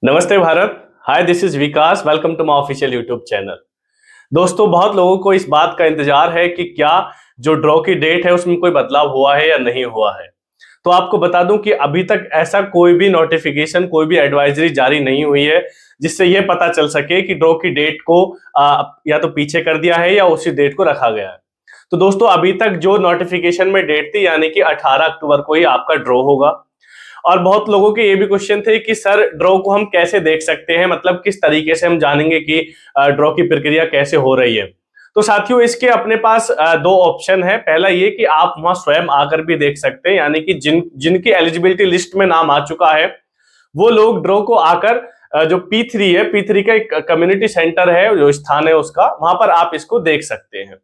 नमस्ते Bharat. Hi, this is Vikas. Welcome to my official YouTube channel. दोस्तों, बहुत लोगों को इस बात का इंतजार है कि क्या जो ड्रॉ की डेट है उसमें कोई बदलाव हुआ है या नहीं हुआ है। तो आपको बता दूं कि अभी तक ऐसा कोई भी नोटिफिकेशन, कोई भी एडवाइजरी जारी नहीं हुई है जिससे यह पता चल सके कि ड्रॉ की डेट को या तो पीछे कर दिया है या उसी डेट को रखा गया है। तो दोस्तों, अभी तक जो नोटिफिकेशन में डेट थी यानी कि 18 अक्टूबर को ही आपका ड्रॉ होगा। और बहुत लोगों के ये भी क्वेश्चन थे कि सर, ड्रॉ को हम कैसे देख सकते हैं, मतलब किस तरीके से हम जानेंगे कि ड्रॉ की प्रक्रिया कैसे हो रही है। तो साथियों, इसके अपने पास दो ऑप्शन है। पहला ये कि आप वहां स्वयं आकर भी देख सकते हैं, यानी कि जिनकी एलिजिबिलिटी लिस्ट में नाम आ चुका है वो लोग ड्रॉ को आकर जो P3 है, P3 का एक कम्युनिटी सेंटर है, जो स्थान है उसका, वहां पर आप इसको देख सकते हैं।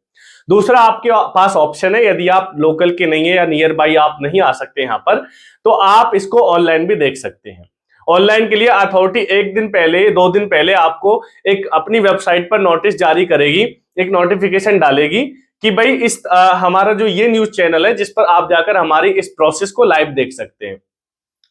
दूसरा आपके पास ऑप्शन है, यदि आप लोकल के नहीं है या नियर बाई आप नहीं आ सकते यहाँ पर, तो आप इसको ऑनलाइन भी देख सकते हैं। ऑनलाइन के लिए अथॉरिटी एक दिन पहले, 2 दिन पहले आपको एक अपनी वेबसाइट पर नोटिस जारी करेगी, एक नोटिफिकेशन डालेगी कि भाई हमारा जो ये न्यूज चैनल है जिस पर आप जाकर हमारी इस प्रोसेस को लाइव देख सकते हैं।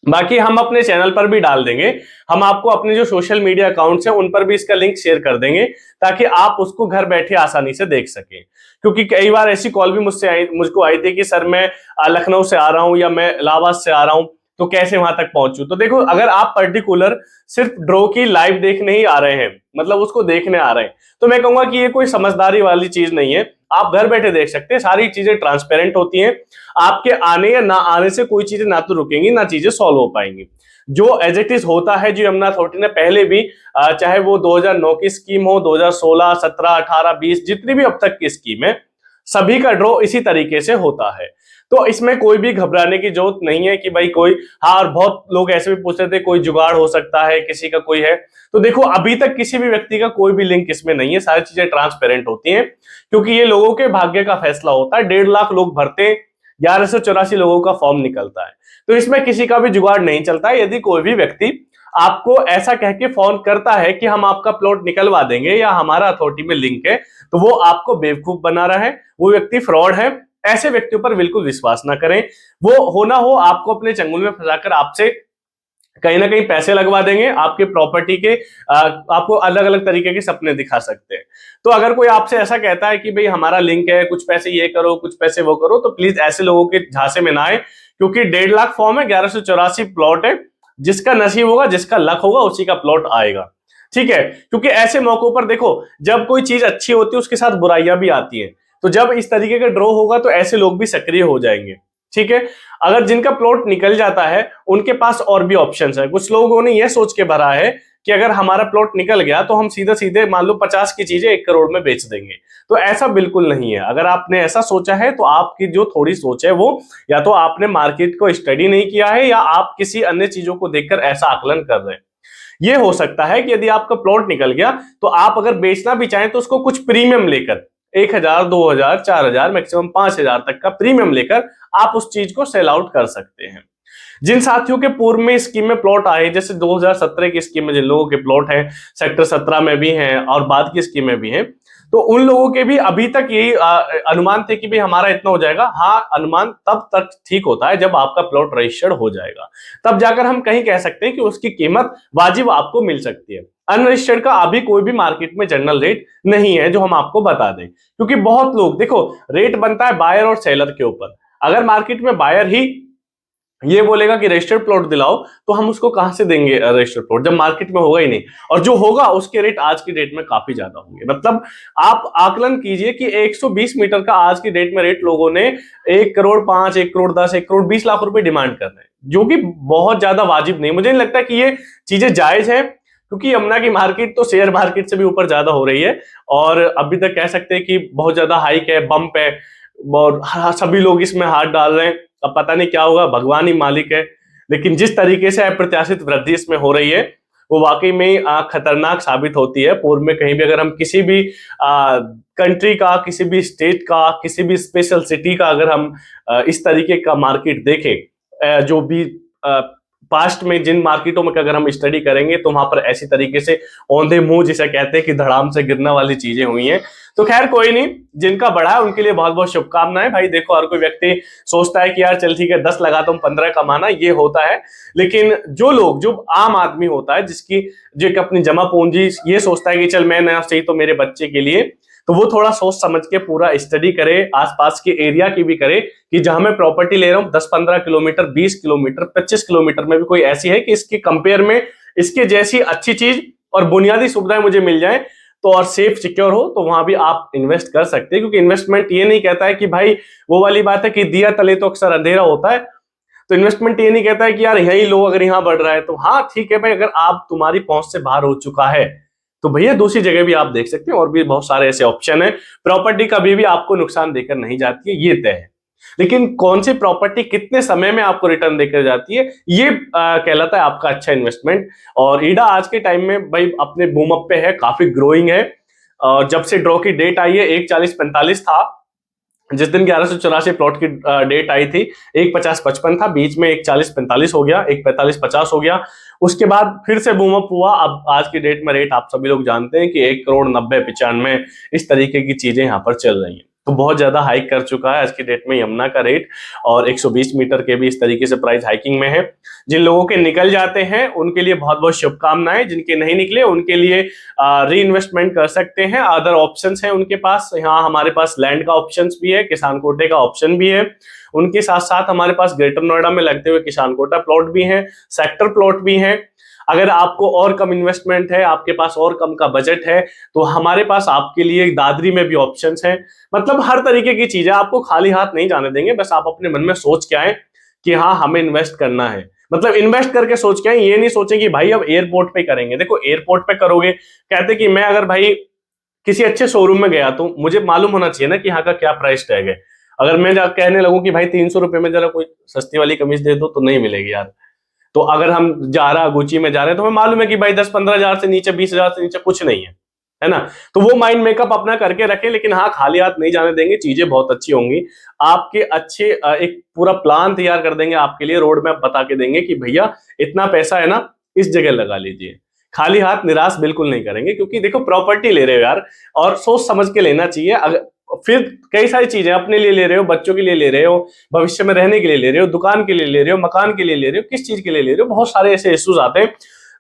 बाकी हम अपने चैनल पर भी डाल देंगे। हम आपको अपने जो सोशल मीडिया अकाउंट्स हैं उन पर भी इसका लिंक शेयर कर देंगे ताकि आप उसको घर बैठे आसानी से देख सकें। क्योंकि कई बार ऐसी कॉल भी मुझको आई थी कि सर, मैं लखनऊ से आ रहा हूं या मैं इलाहाबाद से आ रहा हूं, तो कैसे वहां तक पहुंचूं। तो देखो, अगर आप पर्टिकुलर सिर्फ ड्रॉ की लाइव देखने ही आ रहे हैं, मतलब उसको देखने आ रहे हैं, तो मैं कहूंगा कि ये कोई समझदारी वाली चीज नहीं है। आप घर बैठे देख सकते हैं, सारी चीजें ट्रांसपेरेंट होती हैं। आपके आने या ना आने से कोई चीजें ना तो रुकेंगी ना चीजें सॉल्व हो पाएंगी। जो एज इट इज होता है, जो यमुना अथॉरिटी ने पहले भी, चाहे वो 2009 की स्कीम हो, 2016, 17, 18, 20, जितनी भी अब तक की स्कीम है, सभी का ड्रॉ इसी तरीके से होता है। तो इसमें कोई भी घबराने की जरूरत नहीं है कि भाई कोई, हाँ, और बहुत लोग ऐसे भी पूछ रहे थे कोई जुगाड़ हो सकता है, किसी का कोई है। तो देखो, अभी तक किसी भी व्यक्ति का कोई भी लिंक इसमें नहीं है, सारी चीजें ट्रांसपेरेंट होती हैं, क्योंकि ये लोगों के भाग्य का फैसला होता है। 1.5 लाख लोग भरते हैं, 1184 लोगों का फॉर्म निकलता है। तो इसमें किसी का भी जुगाड़ नहीं चलता है। यदि कोई भी व्यक्ति आपको ऐसा कह के फोन करता है कि हम आपका प्लॉट निकलवा देंगे या हमारा अथॉरिटी में लिंक है, तो वो आपको बेवकूफ बना रहा है, वो व्यक्ति फ्रॉड है। ऐसे व्यक्तियों पर बिल्कुल विश्वास ना करें। वो हो ना हो आपको अपने चंगुल में फंसाकर आपसे कहीं ना कहीं पैसे लगवा देंगे, आपके प्रॉपर्टी के आपको अलग अलग तरीके के सपने दिखा सकते हैं। तो अगर कोई आपसे ऐसा कहता है कि भाई हमारा लिंक है, कुछ पैसे ये करो, कुछ पैसे वो करो, तो प्लीज ऐसे लोगों के झांसे में ना आए। क्योंकि 1.5 लाख फॉर्म है, 1184 प्लॉट है। जिसका नसीब होगा, जिसका लक होगा, उसी का प्लॉट आएगा। ठीक है, क्योंकि ऐसे मौकों पर देखो, जब कोई चीज अच्छी होती है उसके साथ बुराइयां भी आती हैं। तो जब इस तरीके का ड्रॉ होगा तो ऐसे लोग भी सक्रिय हो जाएंगे। ठीक है, अगर जिनका प्लॉट निकल जाता है उनके पास और भी ऑप्शंस है। कुछ लोगों ने यह सोच के भरा है कि अगर हमारा प्लॉट निकल गया तो हम सीधे सीधे मान लो 50 की चीजें 1 करोड़ में बेच देंगे। तो ऐसा बिल्कुल नहीं है। अगर आपने ऐसा सोचा है तो आपकी जो थोड़ी सोच है वो, या तो आपने मार्केट को स्टडी नहीं किया है या आप किसी अन्य चीजों को देखकर ऐसा आकलन कर रहे हैं। ये हो सकता है कि यदि आपका प्लॉट निकल गया तो आप अगर बेचना भी चाहें तो उसको कुछ प्रीमियम लेकर, 1,000, 2,000, 4,000, मैक्सिमम 5,000 तक का प्रीमियम लेकर आप उस चीज को सेल आउट कर सकते हैं। जिन साथियों के पूर्व में स्कीम में प्लॉट आए, जैसे 2017 की स्कीम में जिन लोगों के प्लॉट हैं, सेक्टर 17 में भी हैं और बाद की स्कीम में भी हैं, तो उन लोगों के भी अभी तक यही अनुमान थे कि भाई हमारा इतना हो जाएगा। हाँ, अनुमान तब तक ठीक होता है जब आपका प्लॉट रजिस्टर्ड हो जाएगा, तब जाकर हम कहीं कह सकते हैं कि उसकी कीमत वाजिब आपको मिल सकती है। अनरजिस्टर्ड का अभी कोई भी मार्केट में जनरल रेट नहीं है जो हम आपको बता दें, क्योंकि बहुत लोग, देखो, रेट बनता है बायर और सेलर के ऊपर। अगर मार्केट में बायर ही ये बोलेगा कि रजिस्टर्ड प्लॉट दिलाओ, तो हम उसको कहां से देंगे रजिस्टर्ड प्लॉट, जब मार्केट में होगा ही नहीं। और जो होगा उसके रेट आज की डेट में काफी ज्यादा होंगे। मतलब आप आकलन कीजिए कि 120 मीटर का आज की डेट में रेट लोगों ने 1 करोड़ 5, 1 करोड़ 10, 1 करोड़ 20 लाख रुपए डिमांड कर रहे हैं, जो कि बहुत ज्यादा वाजिब नहीं। मुझे नहीं लगता कि ये चीजें जायज है, क्योंकि यमुना की मार्केट तो शेयर मार्केट से भी ऊपर ज्यादा हो रही है। और अभी तक कह सकते हैं कि बहुत ज्यादा हाइक है, बम्प है, और सभी लोग इसमें हाथ डाल रहे हैं। अब पता नहीं क्या होगा, भगवान ही मालिक है। लेकिन जिस तरीके से अप्रत्याशित वृद्धि इसमें हो रही है वो वाकई में खतरनाक साबित होती है। पूर्व में कहीं भी अगर हम किसी भी कंट्री का, किसी भी स्टेट का, किसी भी स्पेशल सिटी का अगर हम इस तरीके का मार्केट देखें, जो भी पास्ट में जिन मार्केटों में अगर हम स्टडी करेंगे तो वहां पर ऐसी तरीके से औंधे मुंह जिसे कहते हैं कि धड़ाम से गिरने वाली चीजें हुई हैं। तो खैर कोई नहीं, जिनका बढ़ा है उनके लिए बहुत बहुत शुभकामनाएं। भाई देखो, हर कोई व्यक्ति सोचता है कि यार चल ठीक है 10 लगाता हूं 15 कमाना, ये होता है। लेकिन जो लोग, जो आम आदमी होता है जिसकी जो एक अपनी जमा पूंजी ये सोचता है कि चल मैं ना सही तो मेरे बच्चे के लिए, तो वो थोड़ा सोच समझ के पूरा स्टडी करे, आसपास के एरिया की भी करे कि जहां मैं प्रॉपर्टी ले रहा हूं 10-15 किलोमीटर, 20 किलोमीटर, 25 किलोमीटर में भी कोई ऐसी है कि इसके कंपेयर में इसके जैसी अच्छी चीज और बुनियादी सुविधाएं मुझे मिल जाए तो और सेफ सिक्योर हो, तो वहां भी आप इन्वेस्ट कर सकते हैं। क्योंकि इन्वेस्टमेंट ये नहीं कहता है कि भाई वो वाली बात है कि दिया तले तो अक्सर अंधेरा होता है। तो इन्वेस्टमेंट ये नहीं कहता है कि यार यही लो, अगर यहाँ बढ़ रहा है तो हाँ ठीक है भाई, अगर आप तुम्हारी पहुंच से बाहर हो चुका है तो भैया दूसरी जगह भी आप देख सकते हैं, और भी बहुत सारे ऐसे ऑप्शन है। प्रॉपर्टी कभी भी आपको नुकसान देकर नहीं जाती है, ये तय है। लेकिन कौन सी प्रॉपर्टी कितने समय में आपको रिटर्न देकर जाती है, ये कहलाता है आपका अच्छा इन्वेस्टमेंट। और ईडा आज के टाइम में भाई अपने बूम अप पे है, काफी ग्रोइंग है। जब से ड्रॉ की डेट आई है 140-45 था, जिस दिन 1184 प्लॉट की डेट आई थी 150-55 था, बीच में 140-45 हो गया, 145-50 हो गया, उसके बाद फिर से बूम अप हुआ। अब आज की डेट में रेट आप सभी लोग जानते हैं कि 1,90,95 इस तरीके की चीजें यहाँ पर चल रही हैं। तो बहुत ज्यादा हाइक कर चुका है आज की डेट में यमुना का रेट, और 120 मीटर के भी इस तरीके से प्राइस हाइकिंग में है। जिन लोगों के निकल जाते हैं उनके लिए बहुत बहुत शुभकामनाएं, जिनके नहीं निकले उनके लिए री इन्वेस्टमेंट कर सकते हैं। अदर ऑप्शंस हैं उनके पास, यहाँ हमारे पास लैंड का ऑप्शंस भी है, किसान कोटे का ऑप्शन भी है। उनके साथ साथ हमारे पास ग्रेटर नोएडा में लगते हुए किसान कोटा प्लॉट भी हैं, सेक्टर प्लॉट भी हैं। अगर आपको और कम इन्वेस्टमेंट है, आपके पास और कम का बजट है, तो हमारे पास आपके लिए दादरी में भी ऑप्शंस हैं। मतलब हर तरीके की चीजें, आपको खाली हाथ नहीं जाने देंगे। बस आप अपने मन में सोच के आए कि हाँ हमें इन्वेस्ट करना है, मतलब इन्वेस्ट करके सोच के आए। ये नहीं सोचे कि भाई अब एयरपोर्ट पे करेंगे। देखो एयरपोर्ट पे करोगे, कहते कि मैं अगर भाई किसी अच्छे शोरूम में गया तो मुझे मालूम होना चाहिए ना कि यहाँ का क्या प्राइस टैग है। अगर मैं कहने लगूं कि भाई 300 रुपए में जरा कोई सस्ती वाली कमीज दे दो, तो नहीं मिलेगी यार। तो अगर हम जारा गुची में जा रहे हैं तो हमें मालूम है कि भाई 10-15 हजार से नीचे, 20 हजार से नीचे कुछ नहीं है ना। तो वो माइंड मेकअप अपना करके रखें, लेकिन हाँ खाली हाथ नहीं जाने देंगे, चीजें बहुत अच्छी होंगी आपके। अच्छे एक पूरा प्लान तैयार कर देंगे आपके लिए, रोड मैप बता के देंगे कि भैया इतना पैसा है ना, इस जगह लगा लीजिए। खाली हाथ निराश बिल्कुल नहीं करेंगे, क्योंकि देखो प्रॉपर्टी ले रहे हो यार, और सोच समझ के लेना चाहिए। अगर फिर कई सारी चीजें अपने लिए ले रहे हो, बच्चों के लिए ले रहे हो, भविष्य में रहने के लिए ले रहे हो, दुकान के लिए ले रहे हो, मकान के लिए ले रहे हो, किस चीज के लिए ले रहे हो, बहुत सारे ऐसे इश्यूज आते हैं।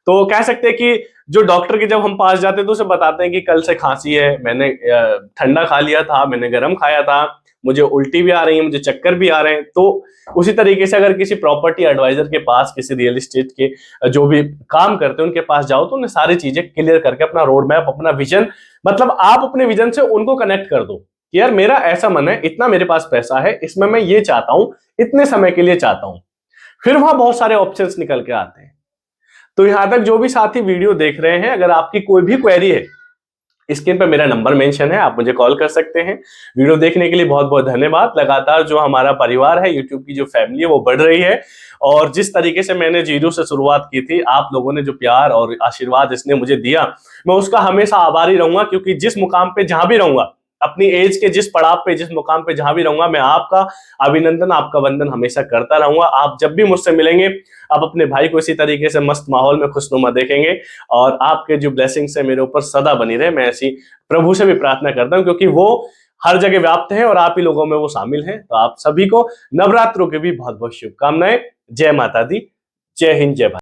तो कह सकते हैं कि जो डॉक्टर के जब हम पास जाते हैं तो उसे बताते हैं कि कल से खांसी है, मैंने ठंडा खा लिया था, मैंने गर्म खाया था, मुझे उल्टी भी आ रही है, मुझे चक्कर भी आ रहे हैं। तो उसी तरीके से अगर किसी प्रॉपर्टी एडवाइजर के पास, किसी रियल एस्टेट के जो भी काम करते हैं उनके पास जाओ, तो उन्हें सारी चीजें क्लियर करके अपना रोड मैप, अपना विजन, मतलब आप अपने विजन से उनको कनेक्ट कर दो कि यार मेरा ऐसा मन है, इतना मेरे पास पैसा है, इसमें मैं ये चाहता हूं, इतने समय के लिए चाहता हूं। फिर वहां बहुत सारे ऑप्शंस निकल के आते हैं। तो यहां तक जो भी साथी वीडियो देख रहे हैं, अगर आपकी कोई भी क्वेरी है, स्क्रीन पर मेरा नंबर मेंशन है, आप मुझे कॉल कर सकते हैं। वीडियो देखने के लिए बहुत बहुत धन्यवाद। लगातार जो हमारा परिवार है, यूट्यूब की जो फैमिली है, वो बढ़ रही है। और जिस तरीके से मैंने जीरो से शुरुआत की थी, आप लोगों ने जो प्यार और आशीर्वाद इसने मुझे दिया, मैं उसका हमेशा आभारी रहूंगा। क्योंकि जिस मुकाम पे जहां भी रहूंगा, अपनी एज के जिस पड़ाव पे, जिस मुकाम पे जहां भी रहूंगा, मैं आपका अभिनंदन, आपका वंदन हमेशा करता रहूंगा। आप जब भी मुझसे मिलेंगे, आप अपने भाई को इसी तरीके से मस्त माहौल में खुशनुमा देखेंगे, और आपके जो ब्लेसिंग्स है मेरे ऊपर सदा बनी रहे। मैं ऐसी प्रभु से भी प्रार्थना करता हूं, क्योंकि वो हर जगह व्याप्त है और आप ही लोगों में वो शामिल हैं। तो आप सभी को नवरात्रों की भी बहुत बहुत शुभकामनाएं। जय माता दी, जय हिंद, जय भारत।